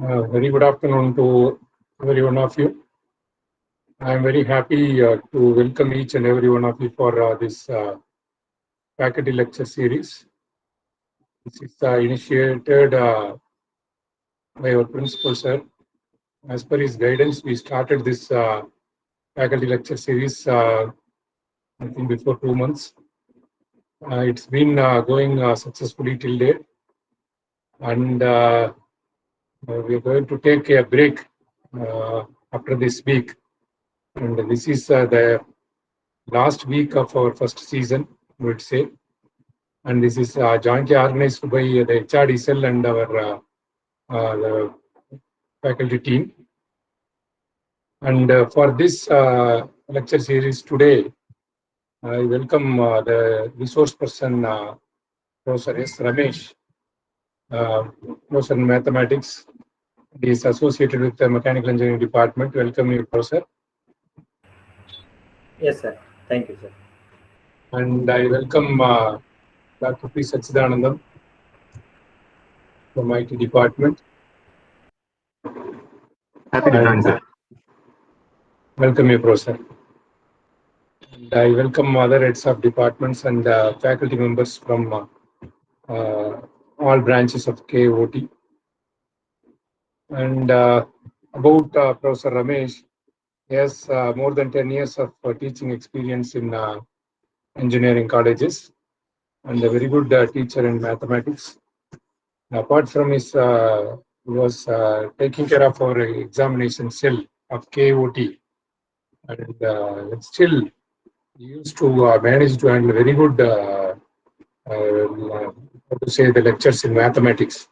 Very good afternoon to every one of you. I am very happy to welcome each and every one of you for this faculty lecture series. This is initiated by our principal, sir. As per his guidance, we started this faculty lecture series, I think, before 2 months. It's been going successfully till date. And we are going to take a break after this week. And this is the last week of our first season, we would say. And this is jointly organized by the HRD cell and our the faculty team. And for this lecture series today, I welcome the resource person, Professor S. Ramesh, Professor in Mathematics. He is associated with the Mechanical Engineering Department. Welcome you, Professor. Yes, sir. Thank you, sir. And I welcome Dr. P. Sachidanandam from IT Department. Happy to join, sir. Welcome you, Professor. And I welcome other heads of departments and faculty members from all branches of KOT. And about Professor Ramesh, he has more than 10 years of teaching experience in engineering colleges and a very good teacher in mathematics. Apart from his, he was taking care of our examination cell of KOT, and still he used to manage to handle very good, how to say, the lectures in mathematics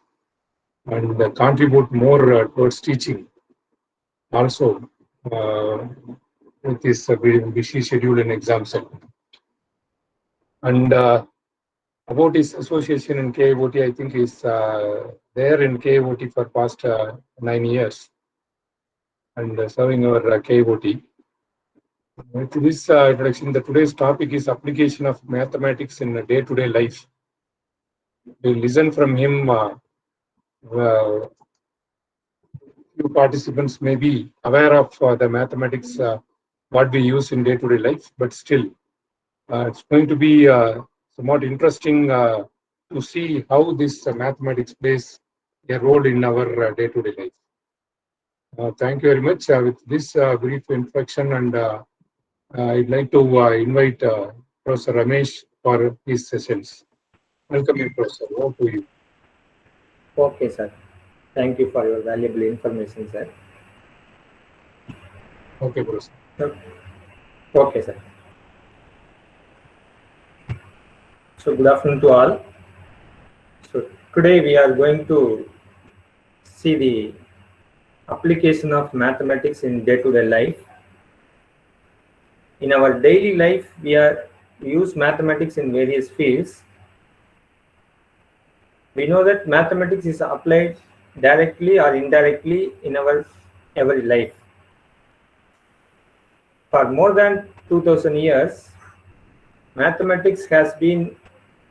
and contribute more towards teaching. Also, with his busy schedule in exam cell. And about his association in KOT, I think he's there in KOT for past 9 years and serving our KOT. With this introduction, today's topic is application of mathematics in day-to-day life. We listen from him. Few participants may be aware of the mathematics what we use in day-to-day life, but still, it's going to be somewhat interesting to see how this mathematics plays a role in our day-to-day life. Thank you very much. With this brief introduction, and I'd like to invite Professor Ramesh for his sessions. Welcome you, Professor. Over to you. Okay, sir. Thank you for your valuable information, sir. Okay, Professor. Okay, sir. So good afternoon to all. So today we are going to see the application of mathematics in day-to-day life. In our daily life, we use mathematics in various fields. We know that mathematics is applied directly or indirectly in our every life. For more than 2000 years, mathematics has been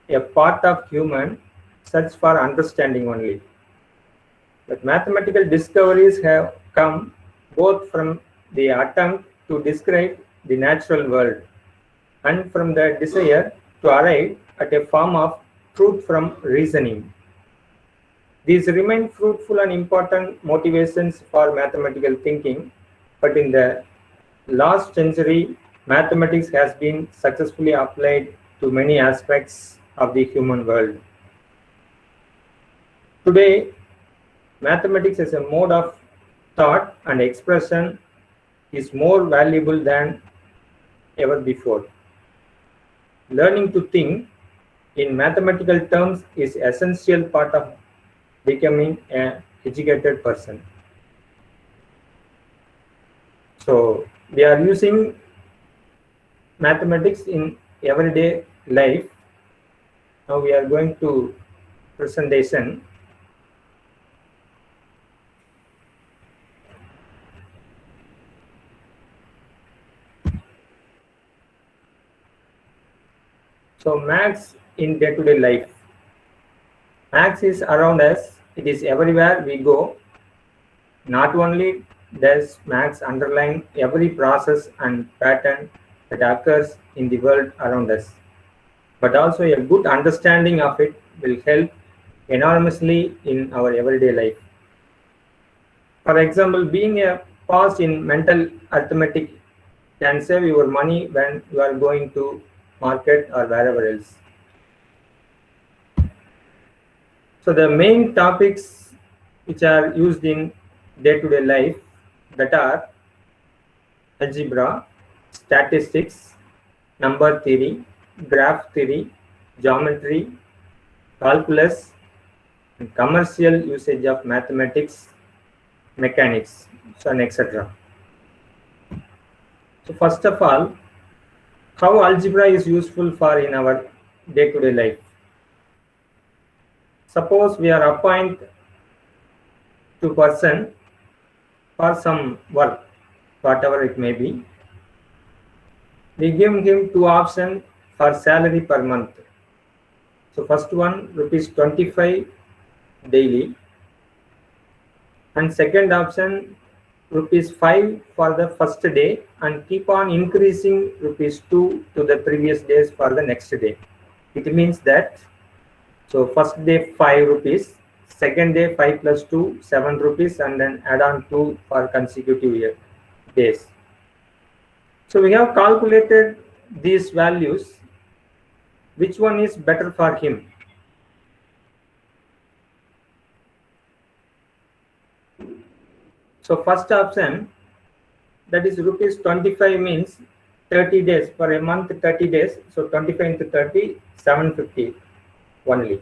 a part of human search for understanding only. But mathematical discoveries have come both from the attempt to describe the natural world and from the desire to arrive at a form of truth from reasoning. These remain fruitful and important motivations for mathematical thinking, but in the last century, mathematics has been successfully applied to many aspects of the human world. Today, mathematics as a mode of thought and expression is more valuable than ever before. Learning to think in mathematical terms is an essential part of becoming an educated person. So we are using mathematics in everyday life. Now we are going to presentation. So maths in day-to-day life. Maths is around us. It is everywhere we go. not only does maths underline every process and pattern that occurs in the world around us, but also a good understanding of it will help enormously in our everyday life. For example, being a past in mental arithmetic can save your money when you are going to market or wherever else. So the main topics which are used in day-to-day life, that are algebra, statistics, number theory, graph theory, geometry, calculus, and commercial usage of mathematics, mechanics, so and etc. So first of all, how algebra is useful for in our day-to-day life. Suppose we are appointed to person for some work, whatever it may be. We give him two options for salary per month. So first one, rupees 25 daily, and second option, rupees 5 for the first day, and keep on increasing rupees 2 to the previous days for the next day. It means that, so first day 5 rupees, second day 5 plus 2, 7 rupees, and then add on 2 for consecutive days. So we have calculated these values. Which one is better for him? So first option, that is rupees 25, means 30 days for a month, 30 days. So 25 into 30, 750 only.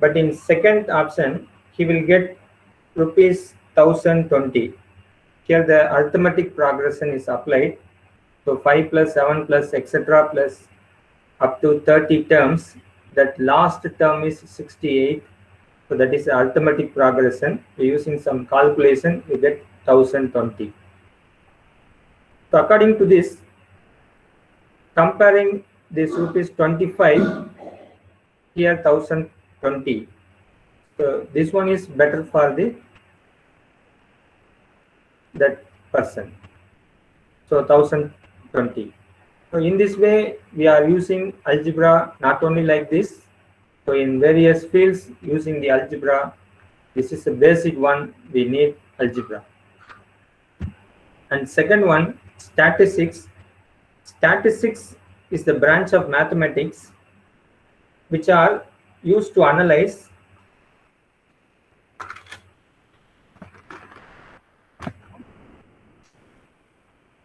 But in second option, he will get rupees 1020. Here the arithmetic progression is applied. So 5 plus 7 plus etc. plus up to 30 terms. That last term is 68. So that is the arithmetic progression. Using some calculation, you get 1020. So according to this, comparing this rupees 25, here 1020. So this one is better for that person. So 1020. So in this way, we are using algebra not only like this. So in various fields using the algebra, this is the basic one, we need algebra. And second one, statistics. Statistics is the branch of mathematics which are used to analyze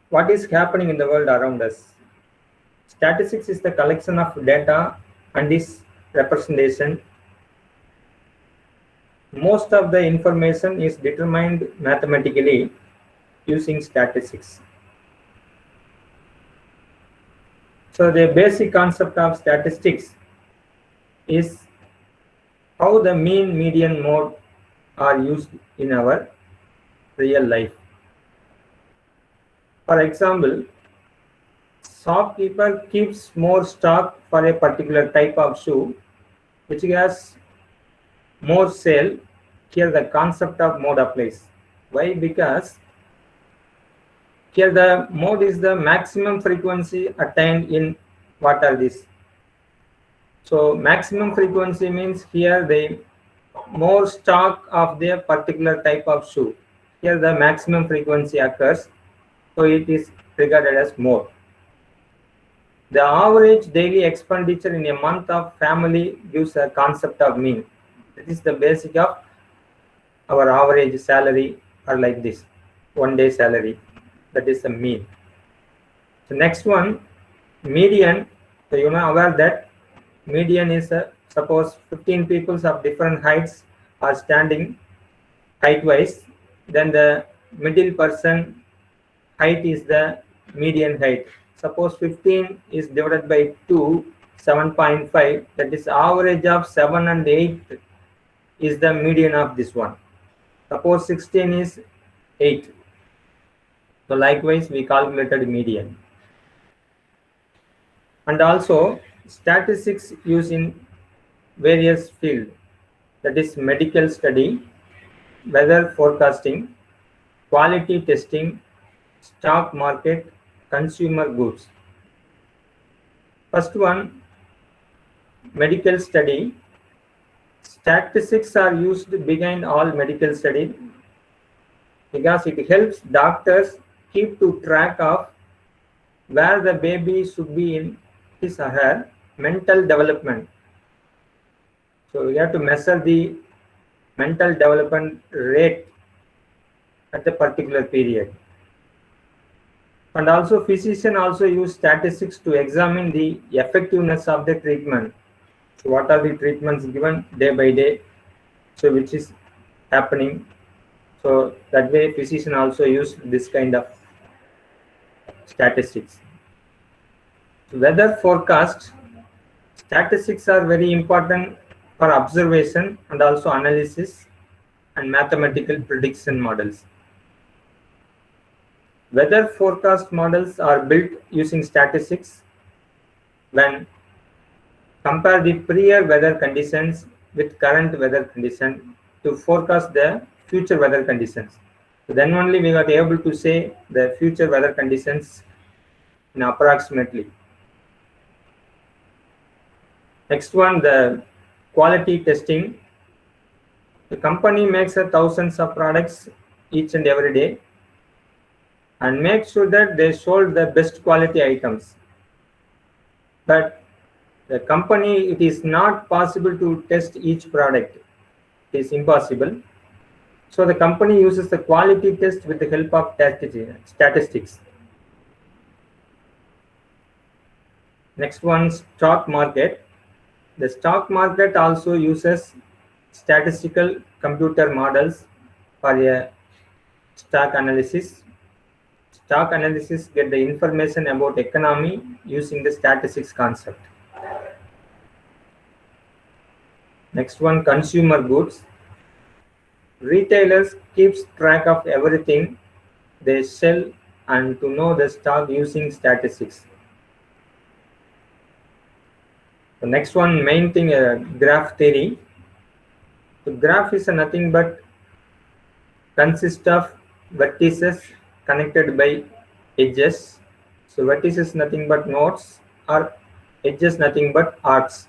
what is happening in the world around us. Statistics is the collection of data and its representation. Most of the information is determined mathematically using statistics. So the basic concept of statistics is how the mean, median, mode are used in our real life. For example, shopkeeper keeps more stock for a particular type of shoe which has more sale. Here the concept of mode applies. Why? Because here the mode is the maximum frequency attained in what are these. So maximum frequency means here the more stock of their particular type of shoe. Here the maximum frequency occurs, so it is regarded as mode. The average daily expenditure in a month of family gives a concept of mean. This is the basic of our average salary, or like this, 1 day salary. That is the mean. The next one, median. So you know aware that median is suppose 15 people of different heights are standing height wise. Then the middle person height is the median height. Suppose 15 is divided by 2, 7.5. That is average of 7 and 8 is the median of this one. Suppose 16 is 8. So likewise, we calculated median. And also statistics used in various fields. That is medical study, weather forecasting, quality testing, stock market, consumer goods. First one, medical study. Statistics are used behind all medical study because it helps doctors keep to track of where the baby should be in his or her mental development. So we have to measure the mental development rate at a particular period. And also physician also use statistics to examine the effectiveness of the treatment. So what are the treatments given day by day, so which is happening. So that way physician also use this kind of statistics. Weather forecast, statistics are very important for observation and also analysis and mathematical prediction models. Weather forecast models are built using statistics when compare the prior weather conditions with current weather condition to forecast the future weather conditions. So then only we are able to say the future weather conditions in approximately. Next one, the quality testing. The company makes thousands of products each and every day and make sure that they sold the best quality items. But the company, it is not possible to test each product. It is impossible. So the company uses the quality test with the help of statistics. Next one, stock market. The stock market also uses statistical computer models for a stock analysis. Stock analysis get the information about economy using the statistics concept. Next one, consumer goods. Retailers keeps track of everything they sell and to know the stock using statistics. The next one, main thing, graph theory. The graph is nothing but consists of vertices connected by edges. So vertices nothing but nodes or edges nothing but arcs.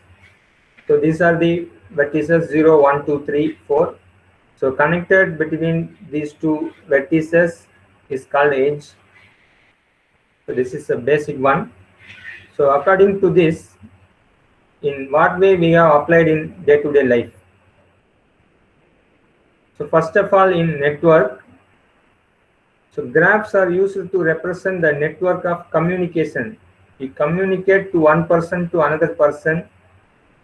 So these are the vertices 0, 1, 2, 3, 4. So connected between these two vertices is called edge. So this is a basic one. So according to this, in what way we have applied in day-to-day life? So first of all, in network, so graphs are used to represent the network of communication. You communicate to one person to another person.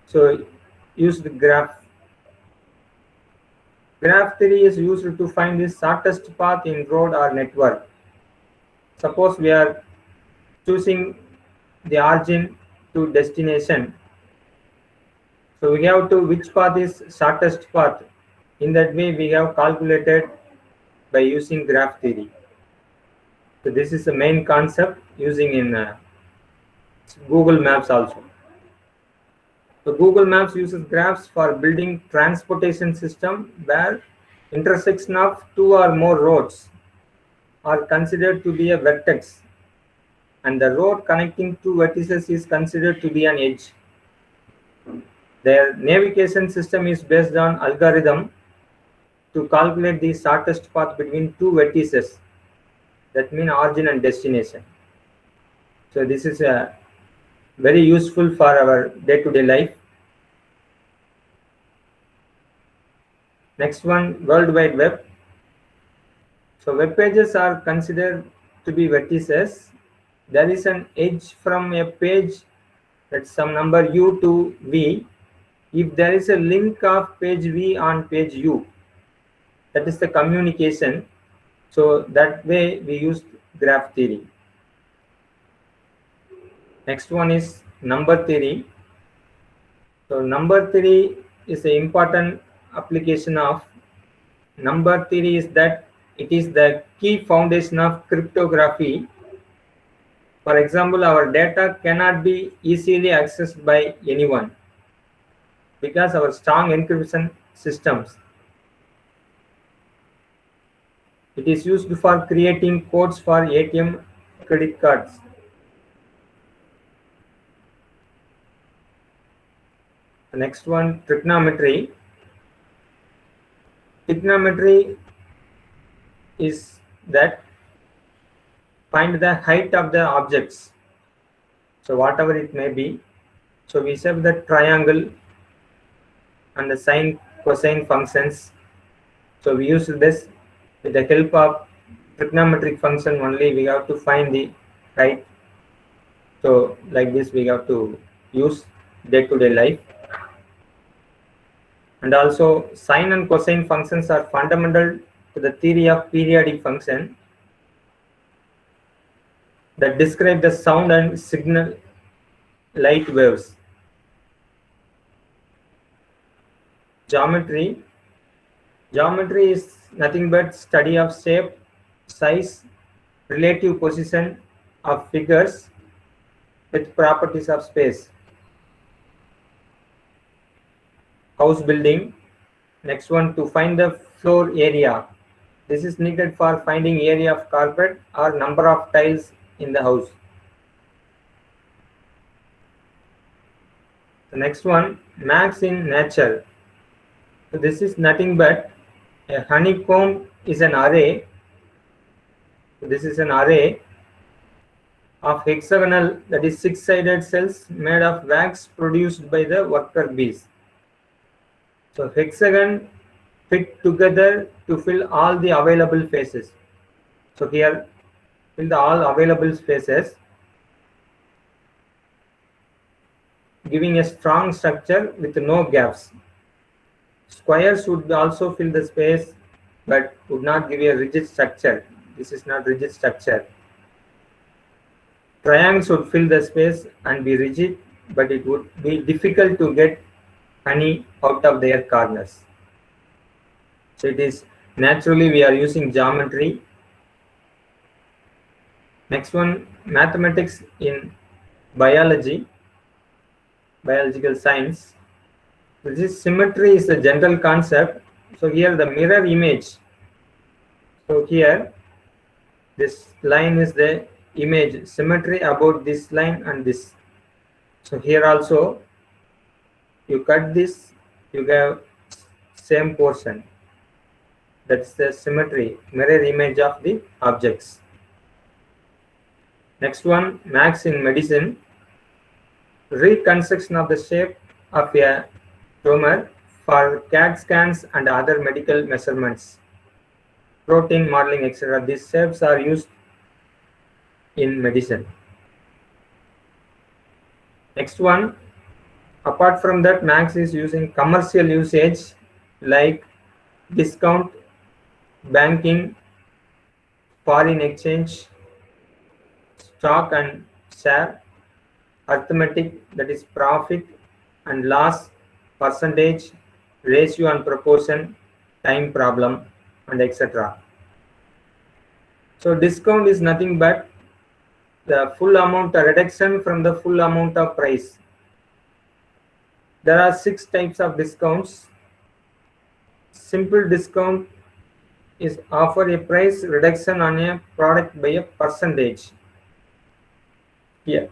So use the graph. Graph theory is used to find the shortest path in road or network. Suppose we are choosing the origin to destination. So we have to which path is shortest path. In that way we have calculated by using graph theory. So this is the main concept using in Google Maps also. So Google Maps uses graphs for building transportation system where intersection of two or more roads are considered to be a vertex and the road connecting two vertices is considered to be an edge. Their navigation system is based on algorithm to calculate the shortest path between two vertices, that means origin and destination. So this is very useful for our day-to-day life. Next one, World Wide Web. So web pages are considered to be vertices. There is an edge from a page, that's some number U to V. If there is a link of page V on page U, that is the communication. So that way we use graph theory. Next one is number theory. So number theory is an important application of number theory is that it is the key foundation of cryptography. For example, our data cannot be easily accessed by anyone because our strong encryption systems. It is used for creating codes for ATM credit cards. The next one, trigonometry. Trigonometry is that find the height of the objects. So whatever it may be. So we have the triangle and the sine cosine functions. So we use this with the help of trigonometric function only. We have to find the height. So like this we have to use day-to-day life. And also sine and cosine functions are fundamental to the theory of periodic function that describe the sound and signal light waves. Geometry. Geometry is nothing but study of shape, size, relative position of figures with properties of space. House building. Next one, to find the floor area. This is needed for finding area of carpet or number of tiles in the house. The next one, max in nature. So this is nothing but a honeycomb is an array. So this is an array of hexagonal, that is six-sided cells made of wax produced by the worker bees. So hexagon fit together to fill all the available spaces. So here fill the all available spaces, giving a strong structure with no gaps. Squares would also fill the space but would not give a rigid structure. This is not rigid structure. Triangles would fill the space and be rigid, but it would be difficult to get honey out of their corners. So it is naturally we are using geometry. Next one, mathematics in biology, biological science. This symmetry is a general concept. So here the mirror image. So here this line is the image, symmetry about this line and this. So here also you cut this, you have same portion. That's the symmetry, mirror image of the objects. Next one, max in medicine. Reconstruction of the shape of a tumor for CAT scans and other medical measurements. Protein modeling, etc. These shapes are used in medicine. Next one, apart from that, max is using commercial usage like discount, banking, foreign exchange, stock and share, arithmetic, that is profit and loss, percentage, ratio and proportion, time problem, and etc. So discount is nothing but the full amount, a reduction from the full amount of price. There are 6 types of discounts. Simple discount is offer a price reduction on a product by a percentage. Here,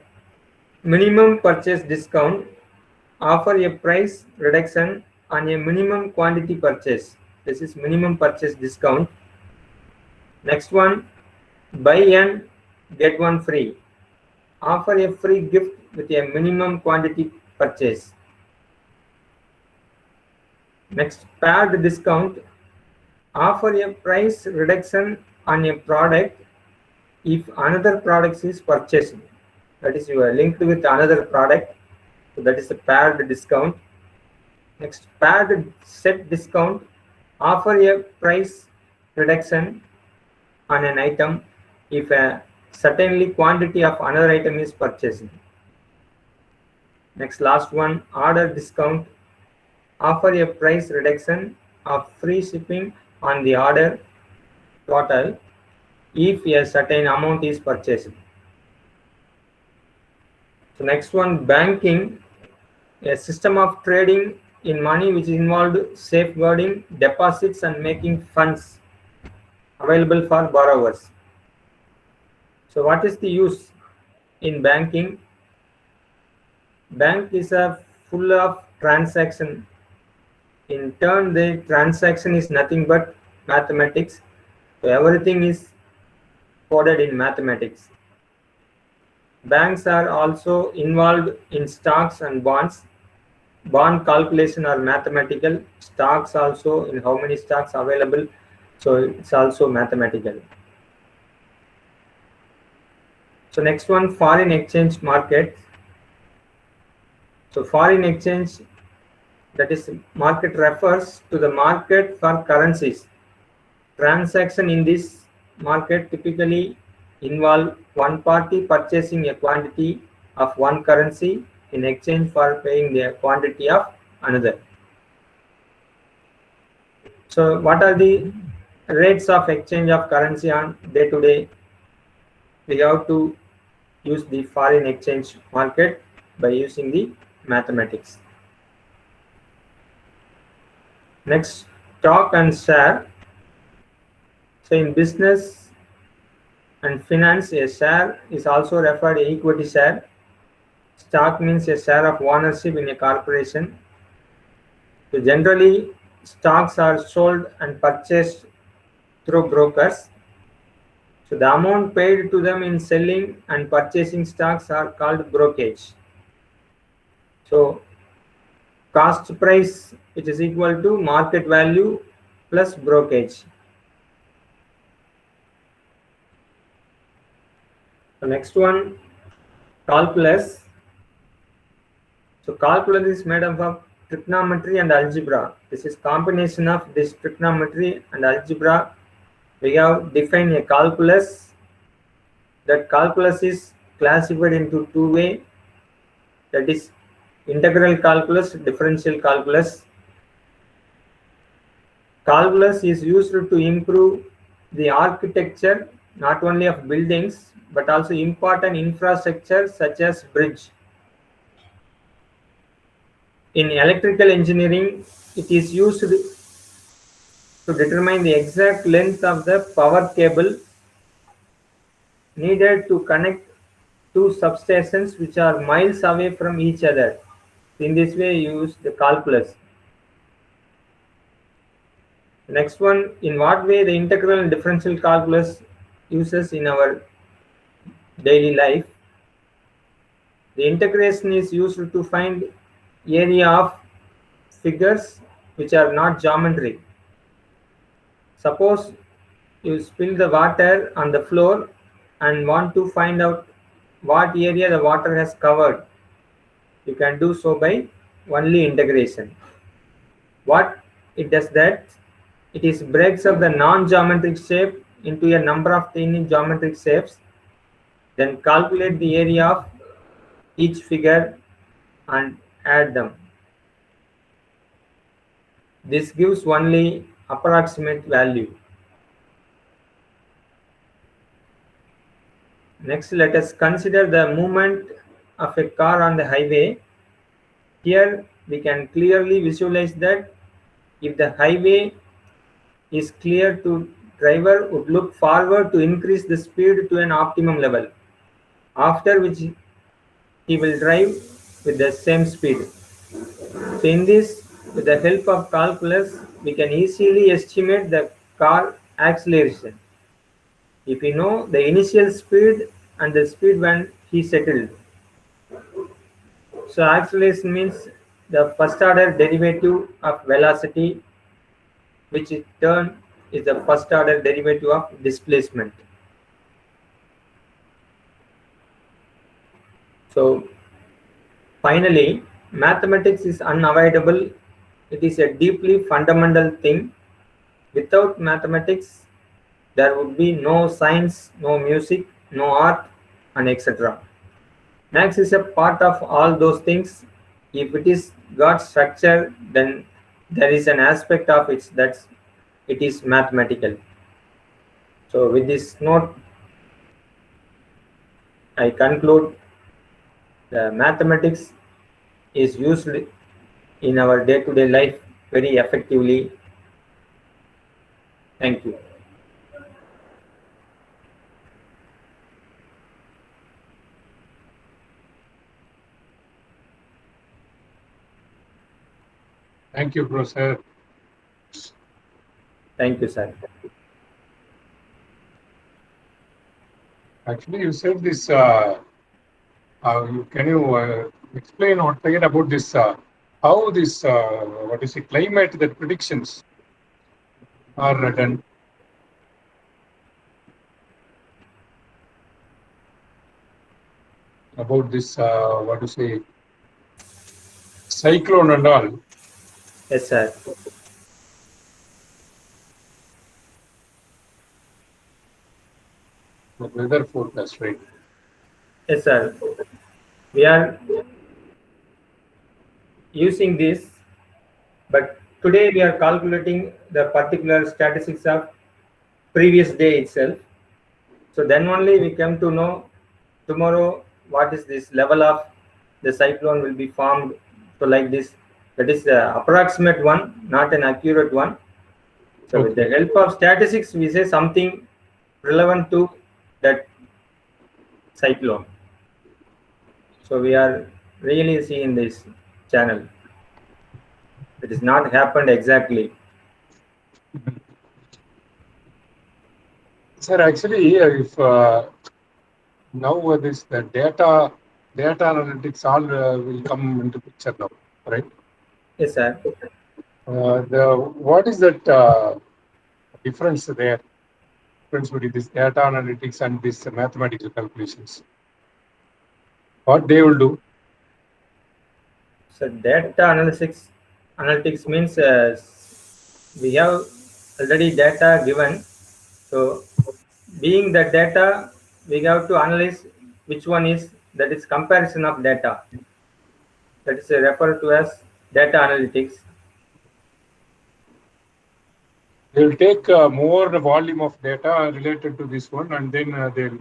minimum purchase discount offer a price reduction on a minimum quantity purchase. This is minimum purchase discount. Next one, buy and get one free. Offer a free gift with a minimum quantity purchase. Next, paired discount offer a price reduction on a product if another product is purchased. That is, you are linked with another product. So that is a paired discount. Next, paired set discount offer a price reduction on an item if a certainly quantity of another item is purchased. Next, last one, order discount offer a price reduction of free shipping on the order total if a certain amount is purchased. So next one, banking, a system of trading in money which involved safeguarding deposits and making funds available for borrowers. So what is the use in banking? Bank is a full of transaction. In turn, the transaction is nothing but mathematics. So everything is coded in mathematics. Banks are also involved in stocks and bonds. Bond calculation are mathematical. Stocks also, in how many stocks available, so it's also mathematical. So next one, foreign exchange market. So foreign exchange, that is market, refers to the market for currencies. Transaction in this market typically involve one party purchasing a quantity of one currency in exchange for paying the quantity of another. So what are the rates of exchange of currency on day to day? We have to use the foreign exchange market by using the mathematics. Next, stock and share. So in business and finance, a share is also referred to equity share. Stock means a share of ownership in a corporation. So generally, stocks are sold and purchased through brokers. So the amount paid to them in selling and purchasing stocks are called brokerage. So cost price, which is equal to market value plus brokerage. The next one, calculus. So calculus is made up of trigonometry and algebra. This is combination of this trigonometry and algebra. We have defined a calculus. That calculus is classified into two ways. That is integral calculus, differential calculus. Calculus is used to improve the architecture not only of buildings but also important infrastructure such as bridge. In electrical engineering, it is used to determine the exact length of the power cable needed to connect two substations which are miles away from each other. In this way, you use the calculus. The next one, in what way the integral and differential calculus uses in our daily life? The integration is used to find area of figures which are not geometric. Suppose you spill the water on the floor and want to find out what area the water has covered. You can do so by only integration. What it does that? It is breaks up the non-geometric shape into a number of tiny geometric shapes, then calculate the area of each figure and add them. This gives only approximate value. Next, let us consider the movement of a car on the highway. Here we can clearly visualize that if the highway is clear, to driver would look forward to increase the speed to an optimum level, after which he will drive with the same speed. So in this, with the help of calculus, we can easily estimate the car acceleration if we know the initial speed and the speed when he settled. So acceleration means the first order derivative of velocity, which in turn is the first order derivative of displacement. So finally, mathematics is unavoidable. It is a deeply fundamental thing. Without mathematics, there would be no science, no music, no art, and etc. Maths is a part of all those things. If it is got structure, then there is an aspect of it that it is mathematical. So with this note, I conclude the mathematics is used in our day-to-day life very effectively. Thank you. Thank you, Professor. Thank you, sir. Actually, you said this. Can you explain what again about this? How this what is it? Climate that predictions are done. About this, what to say, cyclone and all. Yes, sir. The weather forecast, right? Yes, sir. We are using this, but today we are calculating the particular statistics of previous day itself. So then only we come to know tomorrow what is this level of the cyclone will be formed. So like this, that is the approximate one, not an accurate one. So with the Okay. help of statistics, we say something relevant to that cyclone. So we are really seeing this channel. It is not happened exactly. Sir, actually, if now this the data analytics all will come into picture now, right? Yes, sir. The what is that difference there? Difference between this data analytics and this mathematical calculations. What they will do? So data analytics means we have already data given. So being the data, we have to analyze which one is that is comparison of data. That is referred to as data analytics. They will take more volume of data related to this one, and then they'll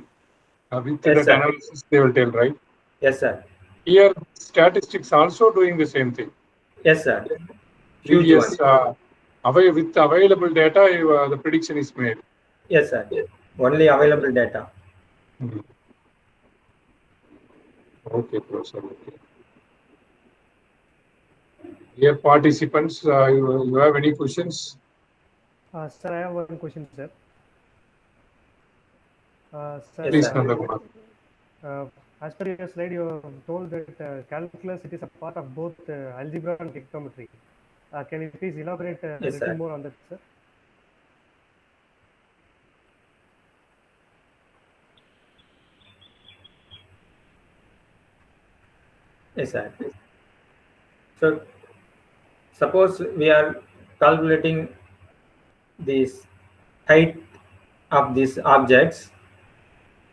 with Yes, that sir. analysis they will tell, right? Yes, sir. Here, statistics also doing the same thing. Yes, sir. Huge one. Previous with available data, the prediction is made. Yes, sir. Only available data. Mhm. Okay, Professor. Okay. Dear participants, you have any questions? Sir, I have one question, sir. Sir, Yes, Please, sir. Nandakumar. as per your slide, you told that calculus it is a part of both algebra and trigonometry. Can you please elaborate a Yes, little sir. more on that, sir? Yes, sir. So suppose we are calculating this height of these objects.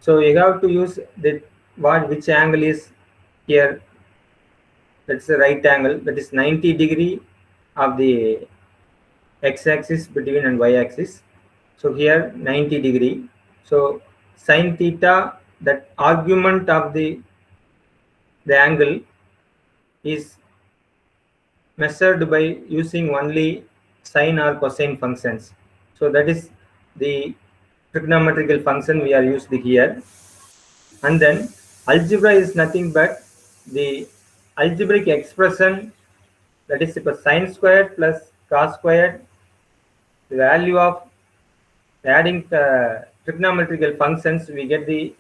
So you have to use the which angle is here. That's the right angle. That is 90 degree of the x-axis between and y-axis. So here 90 degree. So sine theta, that argument of the angle is measured by using only sine or cosine functions. So that is the trigonometrical function we are used here. And then algebra is nothing but the algebraic expression, that is equal sine squared plus cos squared, the value of adding trigonometrical functions, we get the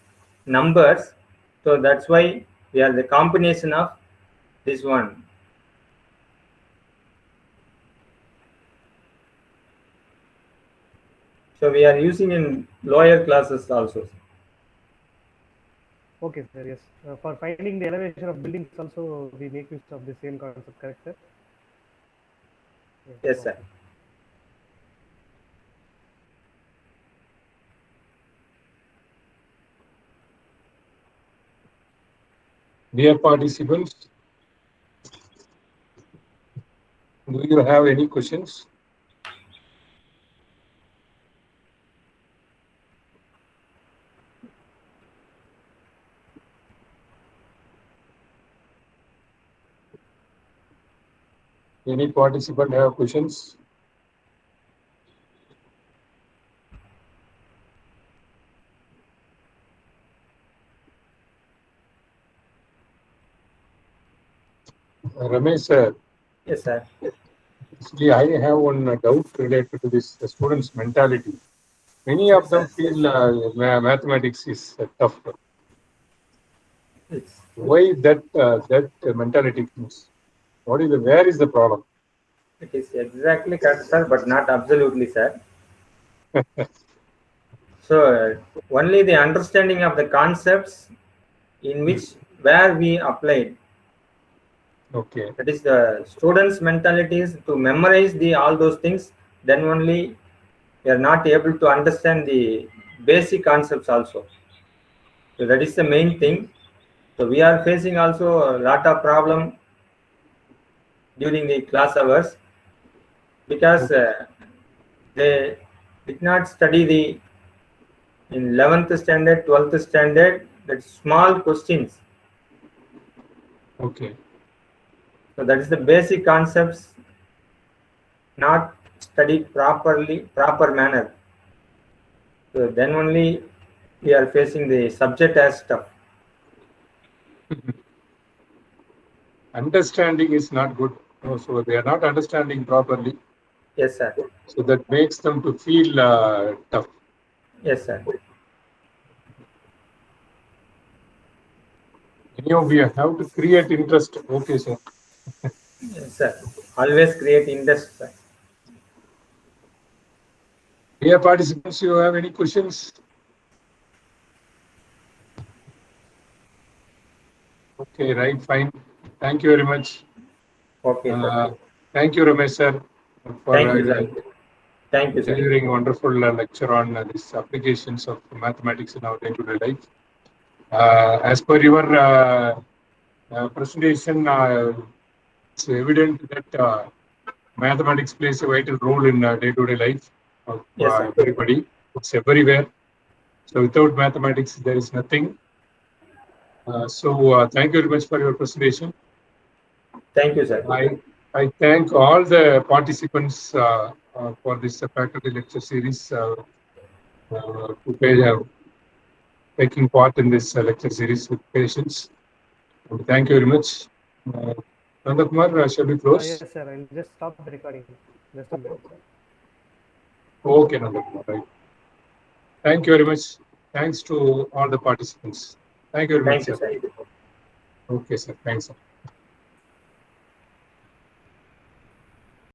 numbers. So that's why we are the combination of this one. So we are using in lower classes also. Okay, sir. Yes. For finding the elevation of buildings, also we make use of the same concept, correct, sir? Yes, sir. Dear participants, do you have any questions? Any participant have questions? Ramesh, sir. Yes, sir. Actually, I have one doubt related to this students' mentality. Many of them feel mathematics is tough. It's, Why that mentality comes? Where is the problem? it is exactly correct, sir, but not absolutely, sir. So only the understanding of the concepts in which where we applied. Okay. That is the students' mentalities to memorize the all those things. Then only we are not able to understand the basic concepts also. So that is the main thing. So we are facing also a lot of problem during the class hours because they did not study the in 11th standard, 12th standard that small questions. Okay. So that is the basic concepts not studied proper manner. So then only we are facing the subject as tough. Understanding is not good. So they are not understanding properly. Yes, sir. So that makes them to feel tough. Yes, sir. Anyhow, we have to create interest. Okay, sir. Yes, sir. Always create interest, sir. Dear participants, you have any questions? Okay, right, fine. Thank you very much. Okay, sir. Thank you, Ramesh sir, for Thank you, sir. Thank you, sir. delivering a wonderful lecture on these applications of mathematics in our day-to-day life. As per your presentation, it's evident that mathematics plays a vital role in day-to-day life of Yes, sir. everybody. It's everywhere. So without mathematics, there is nothing. So thank you very much for your presentation. Thank you, sir. I thank all the participants for this faculty lecture series taking part in this lecture series with patience. And thank you very much. Nandakumar, shall we close? Yes, sir. I'll just stop the recording. Just a minute, sir. Okay, Nandakumar. Right. Thank you very much. Thanks to all the participants. Thank you very much, Thank you, sir. sir. Okay, sir. Thanks, sir.